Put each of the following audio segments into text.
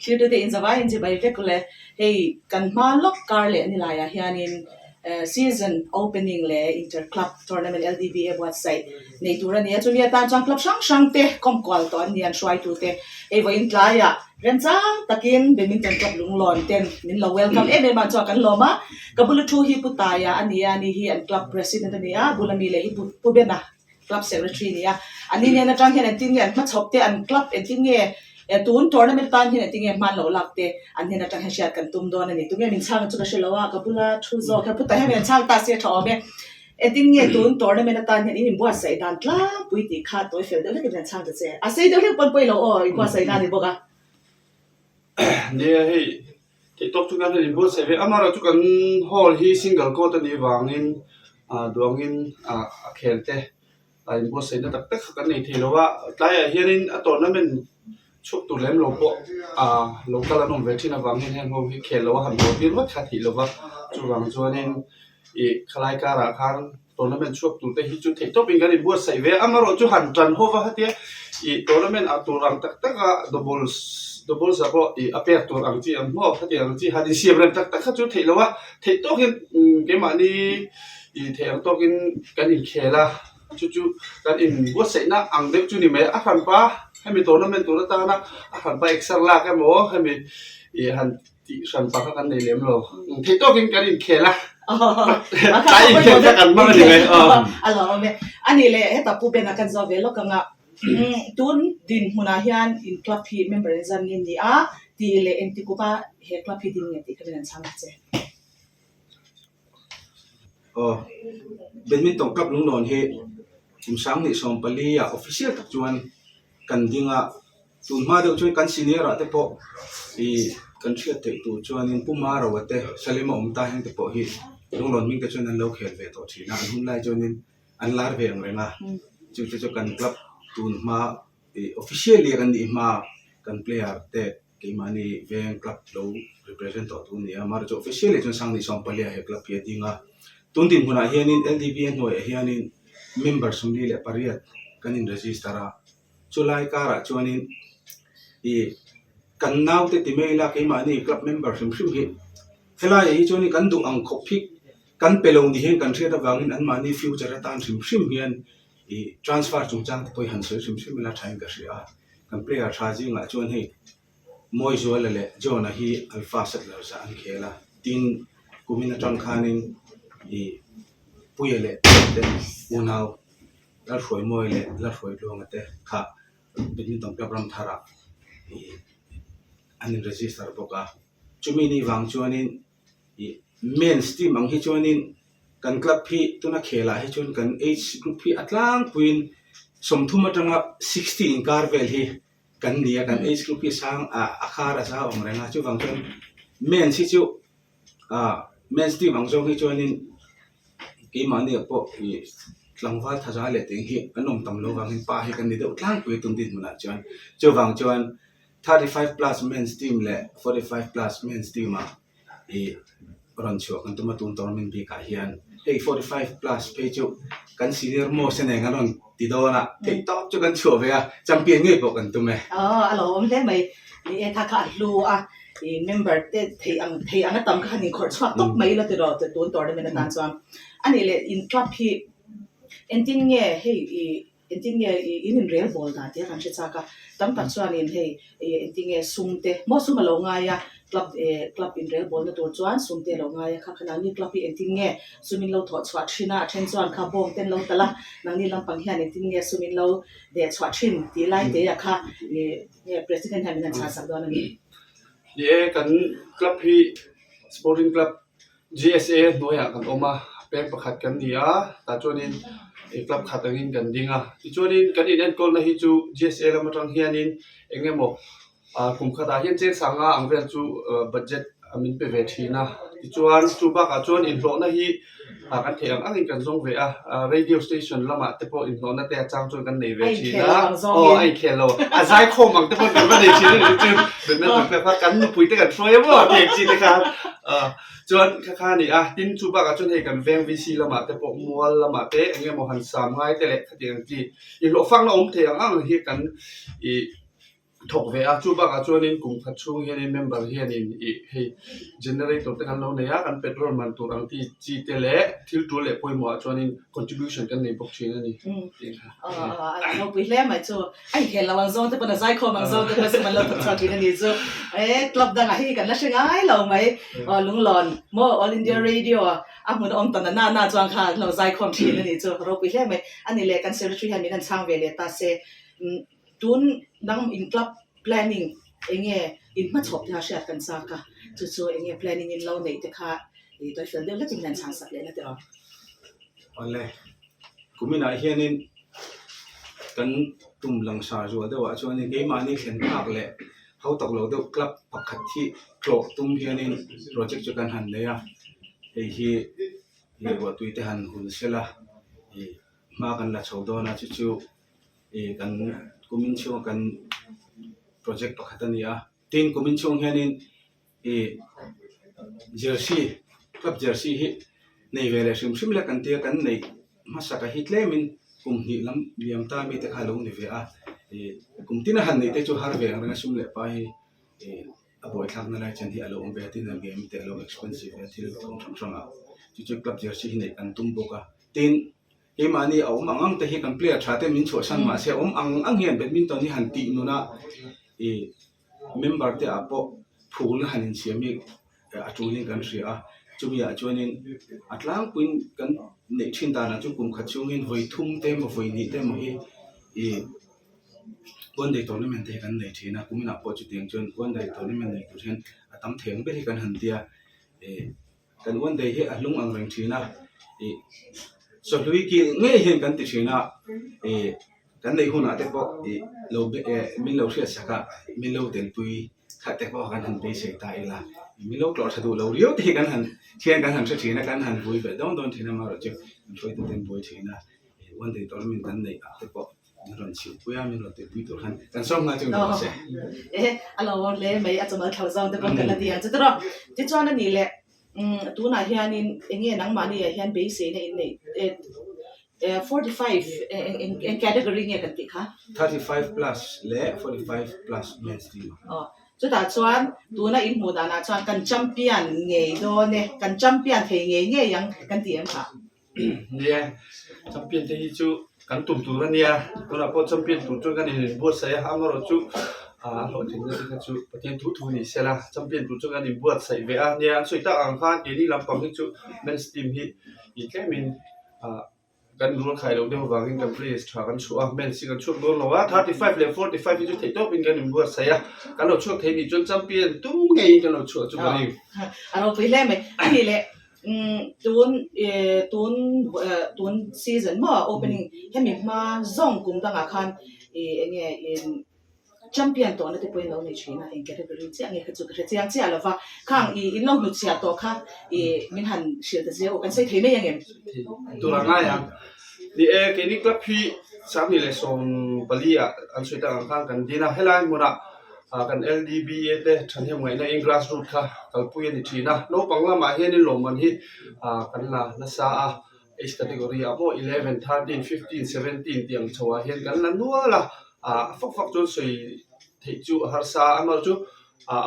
thil tu te in zawai in jibai ve kule hei kan ma lok kar le ni la ya hianin season opening le inter club tournament LDBA website nei turani chu ni ta chang club sang te kom kwal to an nian shwai tu te ei voin tlaya ren chang takin badminton club lunglon ten min lo welcome e ma chaw kan loma kabulu thu hi putaya ania ni hi an club president ania bulami le hi pu bena club secretary nia ani ne na tang hian tin nge ma chop te an club en tin nge tun tournament tan hin tin nge man lo lakte an ne na tang ha shat kan tum don ani tu nge min chang chu ka shelawa kabula thu zo ka puta he men chang ta se tho me eting nge tun tournament tan hin in bo sai dan tla pui ti kha toi fel de le ke chang de se a sei de le pon poi lo o i bo sai na ni boka ne hei ti tok tu kan ni bo sai ve amara tu kan hall hi single court ani wangin duangin khelte ai bo sai na tak tak kan nei thilowa tlai hianin a tournament chuk tu lem lo po local anom ve thina wangin hen ho hi khelo han bo bir wa kha thilowa chu wang chuanin i khalai ka ra khan tournament chuk tu te hi chu thei to pin gari bo sai ve amaro chu han tran ho wa hatia i tournament a turang tak tak a double sabo i aper tur ang chi am mo hatia ang chi hadi siam ran tak tak kha chu thilowa thei to hin ke mani i thei ang to kin kan in khela chu kan in bo sai na ang de chu ni me a khan paให้มีtournamentตัวตานะหันไปอีกสักลากแค่หมอให้มีหันที่สันปากกันในเหลี่ยมเราที่โต๊ะกินกันอีกแค่ละใช่แค่จะกันมากเลยอะไรวะแม่อันนี้เลยให้ตับผู้เป็นกันจะเวลกังอ่ะตุนดินหัวหน้าฮิอันอินคลับพี่เมมเบอร์จันยินดีที่เลยเอ็นติกุปะเฮคลับพี่ดินเนี่ยที่เขาเป็นช่างเจ้เป็นมิตรกับลุงนนท์เฮทีมช้างในสองปีอ่ะ official ตักจวนกันดิ้งอ่ะตุนมาเดี๋ยวช่วยกันซีเนียร์อ่ะแต่พออีกันเชื่อเตะตัวชวนยิ่งปุ่มมาเราว่าแต่สลิมอมตาเห็นแต่พอฮีลุงหลอนมิ่งก็ชวนนั้นเราเขียนเวทต่อทีนะหุ่นไล่ชวนยิ่งอันลาร์เวงเลยนะจู่ๆกันกลับตุนมาอี officially กันดีมากัน player แต่กี่มันนี่เวงกลับเรา represent ต่อตุนเนี่ยมาจู่ officially จนสังนิสองปีเลยกลับเพียดิ้งอ่ะตุนทีมคนนั้นเฮียนิน LDBN หน่วยเฮียนิน member สมดีเลยปริยัติกันนิน register July kara chuanin I kan naw te timela ke mani club member hrim hi hela hi chuani kan du ang khophik kan pelong di hen kan theta wangin an mani future tan hrim hian I transfer chungchang te poi han se hrim la thain ka ria kan player charging la chuan hi moi zual le jona hi alpha set la sa an khela tin kumina tang khanin I puile te unaw la roi moi le la roi long te kha badminton club ram thara anin register boka chumini wang chuanin men's team ang hi chuanin kan club phi tuna khela hi chuan kan age group phi atlang puin somthuma tanga 16 karvel hi kan nia kan age group phi sang akhara sa omrenga chu wang chuan men's hi chu men's team ang jong hi chuanin ki mani po Langwal thaja le ting hi anom tamlo wangin pa hi kan ni deuh tlang pui tum din muna chuan chuwang chuan 35 plus men's team le 45 plus men's team ron chuak kan tuma tum tournament bi ka hian hey 45 plus pe chu kan senior mo seneng anon ti dona hey top chu kan chu ve champion nge po kan tume alo le mai ni e tha kha lu member te thei ang tam kha ni khor chhuak tok mai la te ro te tun tournament tan chuan ani le in club hi entin nge hey entin nge in real ball da te kan cha ka tam tak chuan in hey entin nge sumte mo sum lo nga ya club in real ball na tur chuan sumte lo nga ya kha khana ni club entin nge sumin lo tho chwa thina then chuan kha bom ten lo tala nang ni lampang hian entin nge sumin lo de chwa thin ti lai te ya kha president han na cha sak don ani ye kan club hi sporting club GSA noya kan oma pek pakhat kan dia ta chuanin club khatangin kan dinga ti chuanin kan in kol na hi chu GSA la matang hianin engemo kum khata hian che sanga angvel chu budget amin pe ve thina ti chuan chu ba ka chuan in ro na hi kan theng angin kan zong ve radio station lama te po in ro na te chang chu kan nei ve thina ai khelo azai khom ang te po kan nei thina chu den na pe pa kan nu pui te kan throi bo te chi te kha chuan kha ni tin chu ba ka chuan hei kan veng VC lama te po mual lama te engemo han sam ngai te le khatiang chi in lo fang na om theng ang hi kan ถกเวอาจูบักอาจวนนินกุมขัดช่วงเฮียนินเมมเบอร์เฮียนินอีให้เจเนเรตอร์กันเราเนี่ยกันเป็นรถมันตัวรังที่จีเตเล่ทิลตัวเล่พอยมัวจวนนิน contribution กันในบล็อกเชนนี่เราไปเล่มาจูไอ้เห็นเราวังซองแต่ปนใจคอมังซองแต่ปนมันเราตัวที่นั่นนี่จูกลับดังให้กันแล้วใช่ไงเราไหมลุงหลอนมอ All India Radio เหมือนองค์ตอนหน้าจวงค่ะเราใจคอมที่นั่นนี่จูเราไปเล่ไหมอันนี้เล่กันเซอร์ทรีให้มีนั่นช่างเวเลตาเซตุนดังอินคลับ planning เองอินมาชอบที่หาเสียกันซากะจู่ๆเอง planning อินเราในแต่ค่ะตัวเฟลเดอร์แล้วจึงนั่นช่างสักเลยนะเดี๋ยวอันเลยกูมีนายเฮียนินกันตุ่มหลังชาจัวเดี๋ยวว่าชวนนี่เกมานี่เขียนภาคแหละเขาตกลงเดี๋ยวกลับปักขัดที่โกรธตุ่มเฮียนินโปรเจกต์จุกันหันเลยอ่ะไอ้ที่เรียกว่าตุยเตหันหุ่นเสละมากันละชาวดอนะจู่ๆกันกูมินช่วงกันโปรเจกต์ปักขัดนี่อ่ะทีนกูมินช่วงเฮียนินเจอร์ซีกลับเจอร์ซีในเวลาชิมละกันเตียกันในมาสักฮิตเลมินกุมหิลำเลียมตามีแต่ขลุ่มในเวลากุมที่นั่นในแต่จู่ฮาร์เวงรังชิมละไปอาบ่อยครั้งนั่นแหละฉันที่อารมณ์แบบที่นั่นเกมแต่อารมณ์ expensive ที่เราต้องช่างๆจู่ๆกลับเจอซีในกันตุ้มบกะทีนมานี่เอาอังแต่ที่กันเปลี่ยนชาติมินชัวชันมาเสียอังเห็นเป็นมินตอนนี้หันตีนูนะเมมเบอร์ที่อาบ่พูดหันเสียมีอาจูนี่กันเสียจุบยาจวนนี้อัตลังปุ่นกันในชินตานะจุกุมขัดช่วงนี้ไว้ทุ่มเต็มไว้นี่เต็มให้วันเดียวตอนนี้มันเทกันในที่นะกุมินาพอจุดเดียงจนวันเดียวตอนนี้มันในตัวเช่นตั้มเถียงไปที่กันหันเดียกันวันเดียวให้อัดลุงอังเริงที่นะส่วนวิกิเงี้ยเห็นกันติดที่นะกันในหัวหน้าแต่พอเรามิเราเสียสักมิเราเต็มปุยขัดแต่พอกันหันไปเสียตายละมิโลกลอสะดูเราเลี้ยวที่กันหันเชียงกันหันเสียนะกันหันบุยแบบโดนที่นั่นมาเราจะช่วยตัวเต็มบุยที่นะวันเดียวตอนนี้กันในแต่พอมีรอนชิวปุยมีรอนเต็มปุยตัวหันกันส่งมาจึงเราเสียเราเลยไม่อาจจะมาเข้าซองแต่พอกันละเดียจะต้องที่จอนั่นนี่แหละตัวน่ะเฮียนี่เองนังมานี่เฮียนเบสใน45 category เนี่ยกันติค่ะ35 plus และ 45 plus mainstream จุดอาจารย์ตัวน่ะอินโมดานะจวนกันแชมเปี้ยนเงยโดนเนี่ยกันแชมเปี้ยนเทเงยยังกันเตียงค่ะเนี่ยแชมเปี้ยนที่จู่กันตุ่มตัวเนี่ยตัวน่ะพอแชมเปี้ยนตัวจู่กันนี่บวชใส่หามเราจู่เราถึงจะกันจู่ประเทศทุนี่เสียละแชมเปี้ยนตัวจู่กันนี่บวชใส่เวอะเนี่ยสุดท้ายอังคารที่นี่ลำปางที่จู่เมนสตรีมที่อีกแค่มินกันรู้ใครเราเดี๋ยววางกันเพลสทากันชัวเมนสิกันชัวโดนเราว่า35 และ45ที่จะถ่ายตัวเป็นกันบวชใส่กันเราชัวเทนี่จนแชมเปี้ยนตุ้งไงกันเราชัวจู่กันนี่เราไปเล่นไหมอันนี้แหละตุนซีซั่นมาโอเพนนิ่งให้มีมาส่งกุมตั้งอาคารเนี่ยแชมเปี้ยนตัวนั้นที่เป็นเราในชีนะเองแกได้บริจาคเนี่ยคือจุดเสียงเสียแล้วว่าข้างอินลงนุชยาตัวค่ะมินหันเชื่อแต่เสียโอกันใส่ที่ไม่ยังไงตัวง่ายอ่ะนี่แค่นี้กลับพี่สามีเลยส่งปลีอ่ะอันสุดท้ายข้างกันดีนะให้ไลน์มันอ่ะกัน LDB เด้ฉันเห็นไว้ใน grassroot ค่ะกับผู้ยันทีนะโน้ปังละมาเห็นในลมมันที่กันละนัสอาage category อ่ะโม11 13 15 17เตียงชัวเห็นกันละนัวละฟักจนสวยที่จูฮาร์ซาอันนั้นจู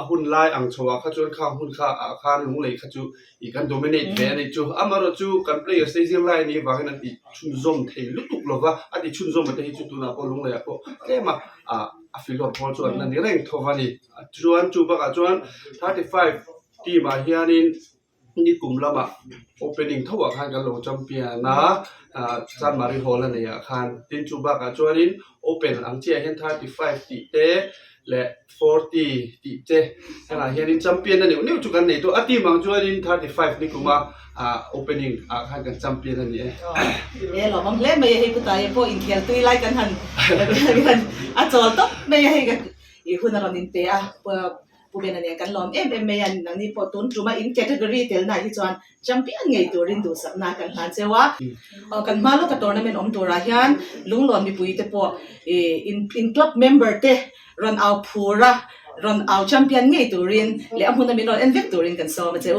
หุ่นไล่อังชัวข้าจนข้างหุ่นข้าข้างลุงเลยข้าจูอีกันโดมิเนตแม่นี่จูอันนั้นจูกันเพลย์สเตจไล่นี่ว่ากันที่ชุนซอมที่ลุตุกลว่าอันที่ชุนซอมมันที่จูตัวน่ะพอลุงเลยก็แค่มาฟิลล์พอจวนนั่นนี่เร่งทว่านี่จวนจูบักจวน35ที่มาเฮียนี่กลุ่มละมาโอเปนิ่งทว่าข้างกันโลแชมเปี้ยนนะซานมาริโฮลเนี่ยข้างตินจูบักจวนนี่โอเปนอังเจียเห็น35ที่เตและ40ที่เจนะเฮียนี่แชมเปี้ยนนั่นนี่จุกันนี่ตัวอติมังจวนนี่35นี่กุมาโอเปนิ่งข้างกันแชมเปี้ยนนั่นนี่เราบางเล่ไม่ให้ผู้ตายพออินเคียร์ตุยไล่กันหันจอดต๊อกไม่ให้กันอีคุณเรานินเตะผู้เป็นอันนี้กันล้อมไม่ยันนั่นนี่พอตุนจุมาอินแคตตากรีเตลน่ะที่จวนแชมเปี้ยนไงตัวรินดูสักนากันหลานเจ้าว่ากันมาลูกกับทัวร์นาเมนต์ตัวรายันลุงหลอนมีปุยเตปออินคลับเมมเบอร์เตรันเอาพูระรันเอาแชมเปี้ยนไงตัวรินและอันนั้นมีนอนเอ็นเวกตัวรินกันซ้อมาเจ้า